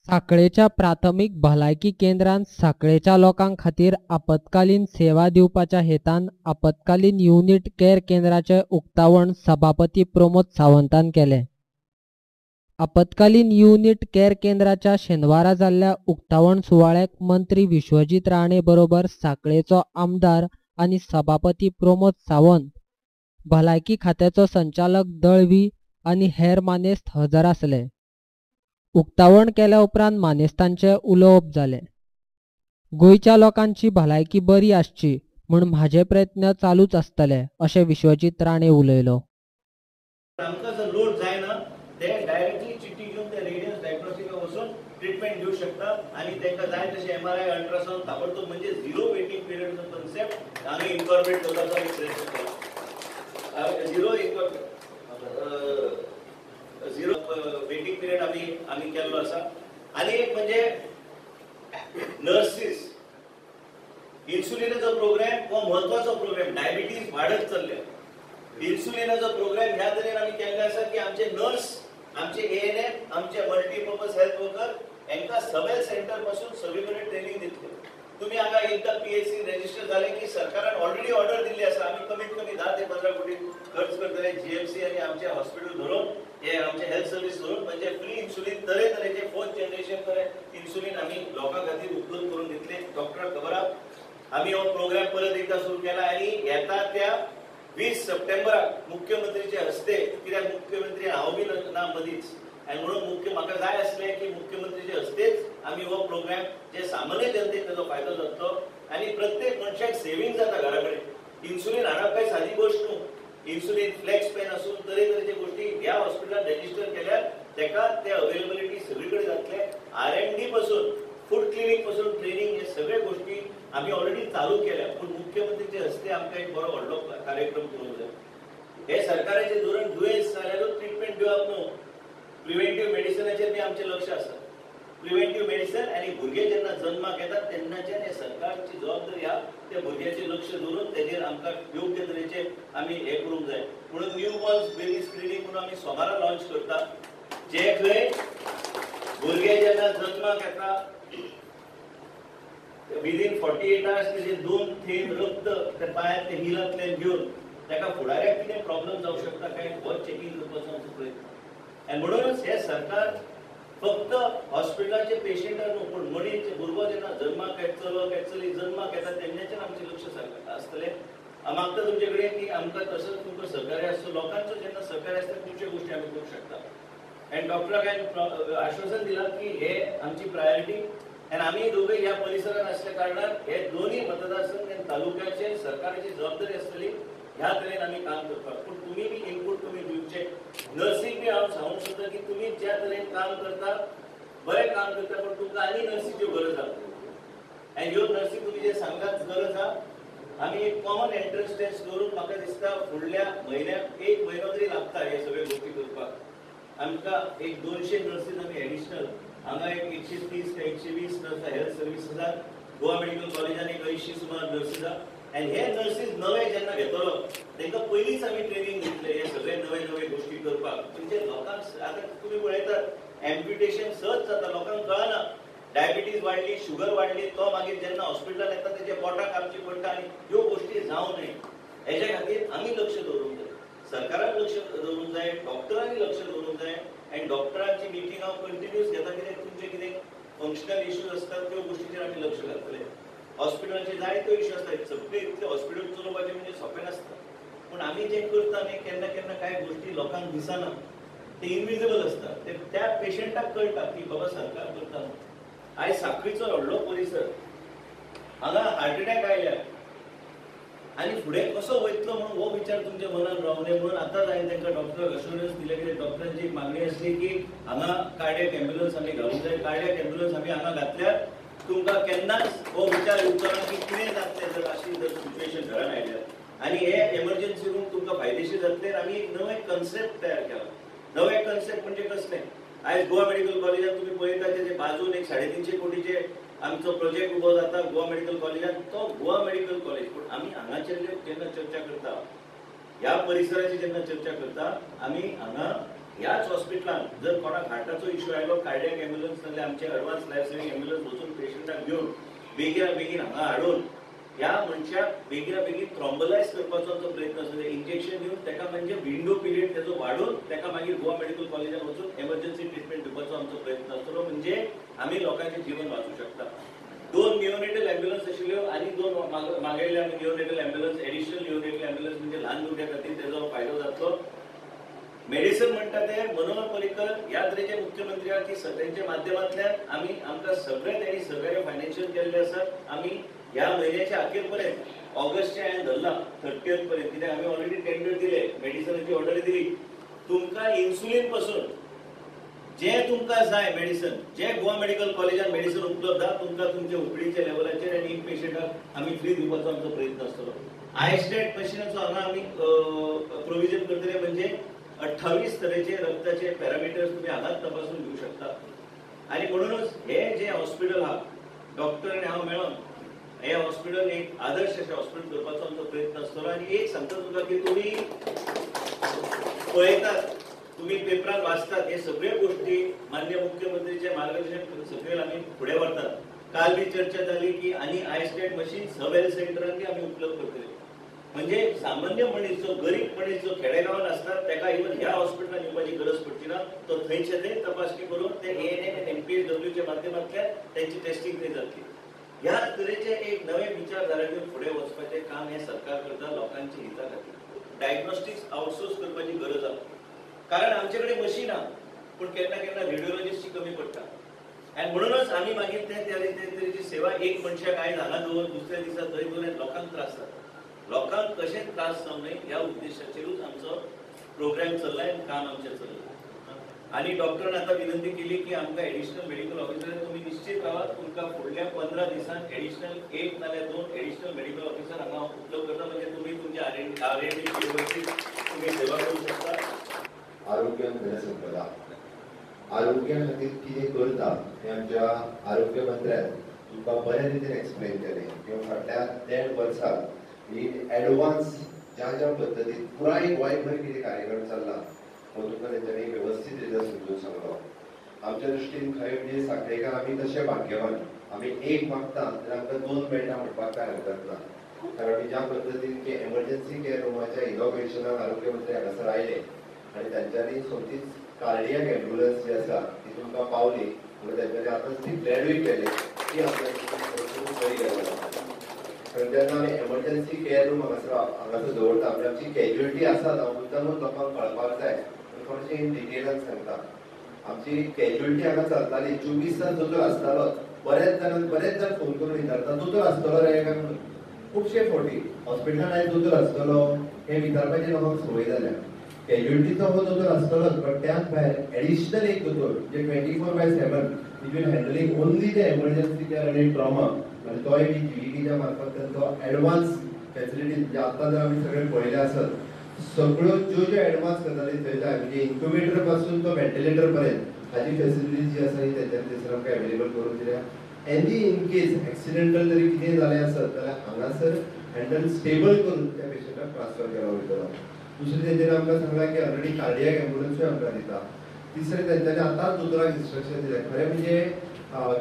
सांखळेच्या प्राथमीक भलायकी केंद्रांत सांखळेच्या लोकां खातीर आपतकालीन सेवा दिवपाच्या हेतान आपतकालीन युनिट केअर केंद्राचें उक्तावण सभापती प्रमोद सावंतान केलें. आपतकालीन युनिट केअर केंद्राच्या शेनवारा जाल्ल्या उक्तावण सुवाळ्याक मंत्री विश्वजीत राणे बरोबर सांखळेचो आमदार आनी सभापती प्रमोद सावंत, भलायकी खात्याचो संचालक दळवी आनी हेर मानेस्त हजर आसले. उक्तावण केल्या उपरांत मानेस्तांचें उलोवप जालें. गोंयच्या लोकांची भलायकी बरी आसची म्हूण म्हाजे प्रयत्न चालूच आसतले अशें विश्वजीत राणे उलयलो. आमकां जर लोड जायना ते डायरेक्टली चिठ्ठी घेवन ते रेडियन्स डायग्नोस्टिका वचून ट्रीटमेंट घेवंक शकता आनी तांकां जाय तशें MRI अल्ट्रासाउंड ताबडतोब म्हणजे झिरो वेटिंग पिरियडचो कन्सेप्ट आमी इन्कॉर्पोरेट करपाचो आमी प्रयत्न केला. झिरो वेटिंग पिरियड आमी केल्लो आसा. आनी एक म्हणजे नर्सीस इन्सुलिनाचो प्रोग्राम हो महत्वाचो प्रोग्राम. डायबिटीज वाडत चल्ल्या. इन्सुलिनाचो प्रोग्राम ह्या तरेन आमी केल्लो आसा की आमचे नर्स, आमचे ANM, आमचे मल्टीपर्पज हेल्थ वर्कर हांकां सबेल सेंटर पासून सगळे कडेन ट्रेनिंग दितले. तुम्ही हांगा एकदा PHC रजिस्टर जाले की सरकारान ऑलरेडी ऑर्डर दिल्ली आसा. आमी कमीत कमी 10 ते 15 कोटी खर्च करतले GMC आनी आमचे हॉस्पिटल धरून, हे आमचे हेल्थ सर्व्हिस धरून, म्हणजे फ्री इन्सुलिन तरेतरेचे 4th जनरेशन पर्यंत इन्सुलिन आमी लोकां खातीर उपलब्ध करून दितले. डॉक्टराक खबर आहा आमी हो प्रोग्राम परत एकदा सुरू केला आनी येता त्या 20 सप्टेंबराक मुख्यमंत्रीचे हस्ते, कित्याक मुख्यमंत्री हांव बी ना मदींच, आनी म्हणून म्हाका जाय आसलें की मुख्यमंत्रीचे हस्तेच आमी हो प्रोग्राम जे सामान्य जनतेक ताचो फायदो जातलो आनी प्रत्येक मनशाक सेविंग जाता घरा कडेन. इन्सुलिन हाडप काय सादी गोष्ट न्हू. इन्सुलिन फ्लेक्स पेन आसून तरेतरेचे गोष्टी ह्या हॉस्पिटलांत रजिस्टर केल्यार ताका ते अवेलेबिलिटी सगळे कडेन जातले. R&D पासून फूड क्लिनिक पासून ट्रेनिंग हे सगळे गोष्टी आमी ऑलरेडी चालू केल्या. पूण मुख्यमंत्रीचे हस्ते आमकां एक बरो व्हडलो कार्यक्रम करूंक जाय. हे सरकाराचें धोरण दुयेंस जाल्यारूच ट्रिटमेंट दिवप न्हू. प्रिव्हेंटिव्ह मेडिसिनाचेर बी आमचें लक्ष आसा. प्रिव्हेंटिव्ह मेडिसिन आनी भुरगे जेन्ना जल्माक येतात तेन्नाच्यान हे सरकारची जबाबदारी आहा त्या भुरग्याचेर लक्ष दवरून तेजेर आमकां योग्य तरेचे आमी हे करूंक जाय. म्हणून न्यू बॉर्न्स बेबी स्क्रीनिंग म्हणून आमी सोमारा लॉन्च करता. जे खंय भुरगे जेन्ना जल्माक येता विदिन 48 आवर्स तेजे 2 थेंब रक्त त्या पांयात ते हिलांतल्यान घेवन ताका फुडाऱ्याक कितें प्रॉब्लेम जावंक शकता काय हो चेकिंग करपाचो आमचो प्रयत्न. आनी म्हणूनच हे सरकार फक्त हॉस्पिटलाचे पेशंट न्हू पूण मनीस भुरगो जेन्ना जल्माक येतलो चली जल्माक येता तेन्नाच्यान आमचें लक्ष आसतलें. मागता तुमचे कडेन की आमकां तसोच तुमकां सहकार्य आसता. लोकांचो जेन्ना सहकार्य आसता खुबश्यो गोश्टी आमी करूंक शकता. आनी डॉक्टराक हांवें आश्वासन दिलां की हे आमची प्रायोरिटी आनी आमी दोगूय ह्या परिसरांत आसल्या कारणान हे दोन्ही मतदारसंघ आनी तालुक्याचे सरकाराची जबाबदारी आसतली. ह्या तरेन आमी काम करपाक. पूण तुमी बी इनपूट तुमी दिवचे. नर्सीक बी हांव सांगूंक सोदता की तुमी ज्या तरेन काम करता बरें काम करता पूण तुमकां आनी नर्सीच्यो गरज आहा. आनी ह्यो नर्सी तुमी जे सांगतात गरज आहा. आमी एक कॉमन एंट्रन्स टेस्ट दवरून म्हाका दिसता फुडल्या म्हयन्याक 1 म्हयनो तरी लागता हे सगळे गोश्टी करपाक. आमकां एक 200 नर्सीज आमी एडिशनल हांगा एक 130 ते 120 नर्स हेल्थ सर्व्हिस आसा. गोवा मेडिकल कॉलेजान एक 80 सुमार नर्सीज आहा. आनी हे नर्सीज नवे जेन्ना घेतलो तांकां पयलींच आमी ट्रेनिंग दितले हे सगळे नवे नवे गोश्टी करपाक. म्हणजे लोकांक आतां तुमी पळयतात एम्प्युटेशन सहज जाता. लोकांक कळना डायबिटीज वाडली, शुगर वाडली, तो मागीर जेन्ना हॉस्पिटलांत येता तेजे पोटाक कापची पडटा आनी ह्यो गोश्टी जावं न्हय. हेच्या खातीर आमी लक्ष दवरूंक जाय. सरकारान लक्ष दवरूंक जाय, डॉक्टरांनी लक्ष दवरूंक जाय. आनी डॉक्टरांची मिटींग हांव कंटिन्यूस घेता कित्याक तुमचे कितें फंक्शनल इश्यूज आसतात त्यो गोश्टीचेर आमी लक्ष घालतले. हॉस्पिटलाचे जायत्यो इश्यू आसतात. सगळे इतले हॉस्पिटल चलोवपाचे म्हणजे सोंपें नासता. पूण आमी जें करता न्ही केन्ना केन्ना कांय गोश्टी लोकांक दिसना. ते इनविजिबल आसता. ते त्या पेशंटाक कळटा की बाबा सरकार करता. आयज सांखळीचो व्हडलो परिसर हांगा हार्ट अटॅक आयल्या आनी फुडें कसो वयतलो म्हणून हो विचार तुमच्या मनान रावूं नये म्हणून आतांच हांवें तांकां डॉक्टराक अश्युरन्स दिले की डॉक्टरांची एक मागणी आसली की हांगा कार्डियक एम्ब्युलन्स आमी घालूंक जाय. कार्डियक एम्ब्युलन्स आमी हांगा घातल्यार तुमकां केन्नाच हो विचार येवचोना की कितें जातलें जर अशी जर सिच्युएशन घरान आयल्यार. आनी हे एमर्जन्सी रूम तुमकां फायदेशीर जातले. आमी एक नवें कन्सेप्ट तयार केला. नवें कन्सेप्ट म्हणजे कसलें आयज गोवा मेडिकल कॉलेजान तुम्ही पळयता तेजे बाजून एक 350 कोटीचे आमचो प्रोजेक्ट उबो जाता गोवा मेडिकल कॉलेजान. तो गोवा मेडिकल कॉलेज पूण आमी हांगाचेर जेन्ना चर्चा करता ह्या परिसराची जेन्ना चर्चा करता आमी हांगा ह्याच हॉस्पिटलात जर कोणाक हार्टाचो इश्यू आयलो कार्डियक एम्ब्युलन्स नाल्यार आमचे एडवान्स लायफ सेव्हिंग एम्ब्युलन्स वचून पेशंटाक घेवन बेगीना बेगीन हांगा हाडून ह्या मनशाक बेगीना बेगीन थ्रॉम्बलायज करपाचो आमचो प्रयत्न आसता. इंजेक्शन दिवन ताका म्हणजे विंडो पिरियड तेजो वाडून ताका मागीर गोवा मेडिकल कॉलेजात वचून एमर्जन्सी ट्रिटमेंट दिवपाचो आमचो प्रयत्न आसतलो. म्हणजे आमी लोकांचें जीवन वाचूं शकता. 2 निओनेटल एम्ब्युलन्स आशिल्ल्यो आनी 2 मागयल्ले आमी neonatal ambulance additional neonatal ambulance म्हणजे ल्हान भुरग्यां खातीर तेजो फायदो जातलो. मेडिसन म्हणटा ते मनोहर पर्रीकर ह्या तरेचे मुख्यमंत्री आहात की तेंच्या माध्यमांतल्यान आमकां सगळे तेणी सहकार्य फायनान्शियल केल्ले आसात. आमी ह्या म्हयन्याच्या अखेर पर्यंत ऑगस्टचे हांवें धरला 30th पर्यंत कित्याक आमी ऑलरेडी टेंडर दिले मेडिसनाची ऑर्डर दिली. तुमकां इन्सुलीन पासून जे तुमकां जाय मेडिसन जे गोवा मेडिकल कॉलेजात मेडिसन उपलब्ध आहा तुमकां तुमच्या उपडीच्या लेवलाचेर आनी इन पेशंटाक आमी फ्री दिवपाचो आमचो प्रयत्न आसतलो. आयस्टेट मशिनाचो हांगा आमी प्रोविजन करतले म्हणजे 28 तरेचे रक्ताचे पॅरामिटर्स तुम्ही हांगाच तपासून घेऊ शकता. आणि म्हणूनच हे जे हॉस्पिटल आहा डॉक्टर आनी हांव मेळोन हे हॉस्पिटल एक आदर्श अशें हॉस्पिटल करपाचो आमचो प्रयत्न आसतलो. आनी एक सांगता तुका की तुमी पळयतात तुम्ही पेपरात वाचतात हे सगळे गोष्टी माननीय मुख्यमंत्रीचे मार्गदर्शन सकयल आमी फुडें व्हरतात. काल बी चर्चा जाली की आनी आयस्टेट मशीन सब हेल्थ सेंटरांनी आमी उपलब्ध करतले. म्हणजे सामान्य मनीस जो गरीब मनीस जो खेडेगांवांत आसता ताका इवन ह्या हॉस्पिटलांत येवपाची गरज पडची ना. तो थंयचे थंय तपासणी करून ते ANM आनी MPHWच्या माध्यमांतल्यान त्यांची टेस्टिंग थंय जातली. ह्या तरेचे एक नवे विचारधारा घेवन फुडें वचपाचें काम हे सरकार करता लोकांच्या हिता खातीर. डायग्नोस्टिक्स आउटसोर्स करपाची गरज आसा कारण आमचे कडेन मशीन आहा पूण केन्ना केन्ना रेडिओलॉजिस्टची कमी पडटा. आनी म्हणूनच आमी मागीर ते तरेची सेवा एक मनशाक आयज हांगा दवरून दुसऱ्या दिसा थंय दवरून लोकांक त्रास जाता. लोकांक कशें त्रास जावं नये ह्या उद्देशाचेरूच आमचो प्रोग्राम चल्ला आनी काम आमचें चल्लां. आनी डॉक्टरान आतां विनंती केली की आमकां एडिशनल मेडिकल ऑफिसर तुमी निश्चित रावात. तुमकां फुडल्या 15 दिसांक एडिशनल 1 नाल्यार 2 एडिशनल मेडिकल ऑफिसर हांगा उपलब्ध करता. म्हणजे तुमी तुमच्या R&D तुम्ही सेवा करू शकता. आरोग्य धनसंपदा आरोग्या खातीर कितें करता हें आमच्या आरोग्य मंत्र्यान तुमकां बऱ्या रितीन एक्सप्लेन केलें. किंवा फाटल्या 1.5 वर्सांत इन एडवान्स ज्या ज्या पद्दतीन पुराय गोंयभर कितें कार्यक्रम चल्ला हो तुमकां तेंच्यांनी वेवस्थीत रितीन समजून सांगलो. आमच्या दृश्टीन खंय म्हणजे सांखळेकार आमी तशे भाग्यवान. आमी एक मागता जाल्यार आमकां 2 मेळटा म्हणपाक काय हरकत ना. कारण आमी ज्या पद्दतीन की एमर्जन्सी केअर रुमाच्या इनॉग्रेशनाक आरोग्य मंत्री हांगासर आयले आनी तांच्यांनी सोमतीच कार्डियक एम्ब्युलन्स जी आसा ती तुमकां पावली म्हणून तांच्यांनी आतांच ती फ्लॅडूय केली ती आमच्या बरी गजाल आसा. कारण जेन्ना आमी एमर्जन्सी केअर रूम हांगासर दवरता म्हणजे आमची कॅज्युअलिटी आसा हांव मुद्दामूच लोकांक कळपाक जाय थोडेशें इन डिटेलान सांगता. आमची कॅज्युअलिटी हांगा चलताली 24 तास दोतोर आसतालो. बरेच जाण फोन करून विचारता दोतोर आसतलो रे काय म्हणून. खुबशे फावटी हॉस्पिटलांत आयज दोतोर आसतलो हें विचारपाची लोकांक संवय जाल्या. कॅज्युअलिटीचो हो दोतोर आसतलोच बट त्याच भायर एडिशनल एक दोतोर जे 24/7 we will handling only the emergency care आनी ट्रॉमा आनी तोय बी GVTच्या मार्फत तांचो एडवान्स फॅसिलिटीज जे आतां जर आमी सगळे पळयले आसत सगळ्यो ज्यो एडवान्स गजाली थंय जाय म्हणजे इन्क्युबेटर पासून तो व्हेंटिलेटर पर्यंत हाची फॅसिलिटीज जी आसा ही तेंच्यानी थंयसर आमकां अवेलेबल करून दिल्या. एनी इन केस एक्सिडेंटल जरी कितें जालें आसत जाल्यार हांगासर हँडल स्टेबल करून त्या पेशंटाक ट्रान्सफर केलो वयतलो. दुसरें तेंच्यांनी आमकां सांगलां की ऑलरेडी कार्डियक एम्ब्युलन्सूय आमकां दिता. तिसरें तेंच्यांनी आतांच दोतोराक इन्स्ट्रक्शन दिलें. खरें म्हणजे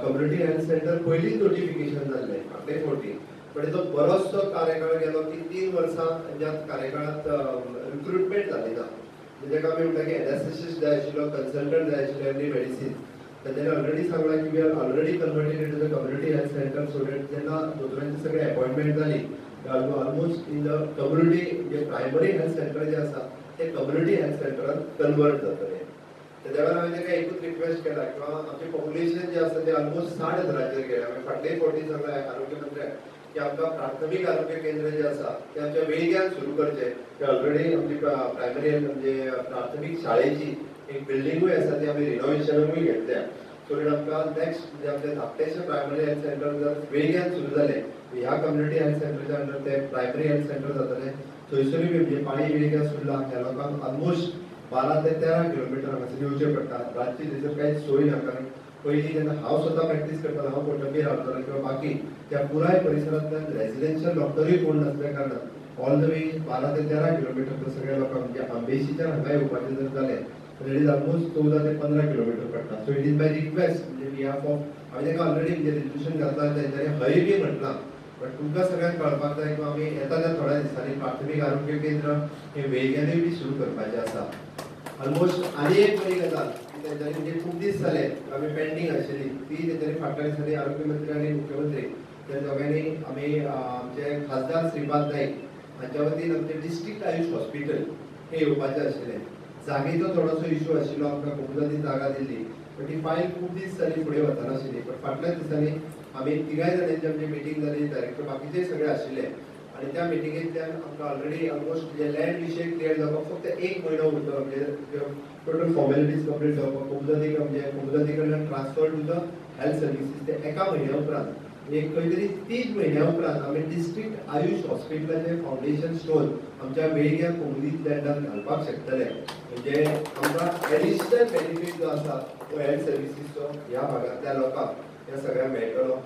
कम्युनिटी हेल्थ सेंटर पयलींच नोटिफिकेशन जाल्लें फाटले फावटी पण तो बरोचसो कार्यकाळ गेलो की 3 वर्सां ज्या कार्यकाळांत रिक्रुटमेंट जाली ना. म्हणजे ताका आमी म्हणटा की एनेस्थेसिस्ट जाय आशिल्लो कन्सल्टंट जाय आशिल्ले आनी मेडिसीन तेंच्यांनी ऑलरेडी सांगलां की we are already converted into the community health centre so that जेन्ना दोतोरांची सगळी अपॉइंटमेंट जाली ऑलमोस्ट इन द कम्युनिटी जे प्रायमरी हेल्थ सेंटर जे आसा ते कम्युनिटी हेल्थ सेंटरान कन्वर्ट जातले. तेच्या वेळार हांवें ताका एकूच रिक्वेस्ट केला किंवा आमचें पॉप्युलेशन जे आसा तें ऑलमोस्ट 60,000चेर गेलें. हांवें फाटलेय फावटी सांगलें आरोग्य मंत्र्याक की आमकां प्राथमीक आरोग्य केंद्र जे आसा ते आमच्या वेळग्यान सुरू करचे. ते ऑलरेडी आमची प्रायमरी म्हणजे प्राथमीक शाळेची एक बिल्डिंगूय आसा ती आमी रिनोव्हेशनूय घेतल्या. सो दॅट आमकां नेक्स्ट म्हणजे आमचे धाकटेशें प्रायमरी हेल्थ सेंटर जर वेळग्यान सुरू जालें ह्या कम्युनिटी हेल्थ सेंटरच्या अंडर ते प्रायमरी हेल्थ सेंटर जातलें. थंयसरूय बी म्हणजे पाळी वेळग्यान सुरला ह्या लोकांक ऑलमोस्ट 12 ते 13 किलोमिटर हांगासर येवचें पडटा. रातची थंयसर कांयच सोय ना कारण पयलीं जेन्ना हांव स्वता प्रॅक्टीस करतालो हांव कोटंबी रावतालो किंवा बाकी त्या पुराय परिसरांतल्यान रेजिडेन्शियल डॉक्टरूय कोण नासल्या कारणान ऑल द वे 12 ते 13 किलोमिटर तर सगळ्या लोकांक म्हणजे आंबेशीच्यान हांगा येवपाचें जर जालें इट इज ऑलमोस्ट 14 ते 15 किलोमीटर पडटा. So it is by request म्हणजे बिहाफ ऑफ आम्ही ताका ऑलरेडी म्हणजे रेजोल्युशन घातला तेंच्यानी हय बी म्हटलां. बट तुमकां सगळ्यांक कळपाक जाय की आमी येता त्या थोड्या दिसांनी प्राथमीक आरोग्य केंद्र हे वेळग्यानूय बी सुरू करपाचें आसा. ऑलमोस्ट आनी एक बरी गजाल की तेंच्यांनी म्हणजे खूब दीस जाले आमी पेंडींग आशिल्ली ती तेंच्यांनी फाटल्या दिसांनी आरोग्य मंत्री आनी मुख्यमंत्री त्या दोगांनी आमी आमचे खासदार श्रीपाद नाईक हांच्या वतीन आमचे डिस्ट्रिक्ट आयुश हॉस्पिटल हे येवपाचें आशिल्लें. जागेचो थोडोसो इशू आशिल्लो आमकां कोमुलादी जागा दिल्ली बट ही फायल खूब दीस जाली फुडें वचनाशिल्ली. बट फाटल्या दिसांनी आमी तिगाय जाणांची आमची मिटींग जाली डायरेक्टर बाकीचे सगळे आशिल्ले आनी त्या मिटींगेंतल्यान आमकां ऑलरेडी ऑलमोस्ट जे लँड विशय क्लियर जावपाक फक्त 1 म्हयनो उरलो. म्हणजे टोटल फॉर्मेलिटीज कंप्लीट जावपाक कोमुलादी म्हणजे कोमुलादी कडल्यान transfer to the health services ते एका म्हयन्या उपरांत एक खंय तरी 3 म्हयन्या उपरांत आमी डिस्ट्रिक्ट आयुश हॉस्पिटलाचे फावंडेशन स्टोन आमच्या वेगळ्या कोमुलीत लँडान घालपाक शकतले. म्हणजे आमकां एडिशनल बेनिफीट जो आसा तो हेल्थ सर्विसीसचो ह्या भागांतल्या लोकांक त्या सगळ्यांक मेळटलो.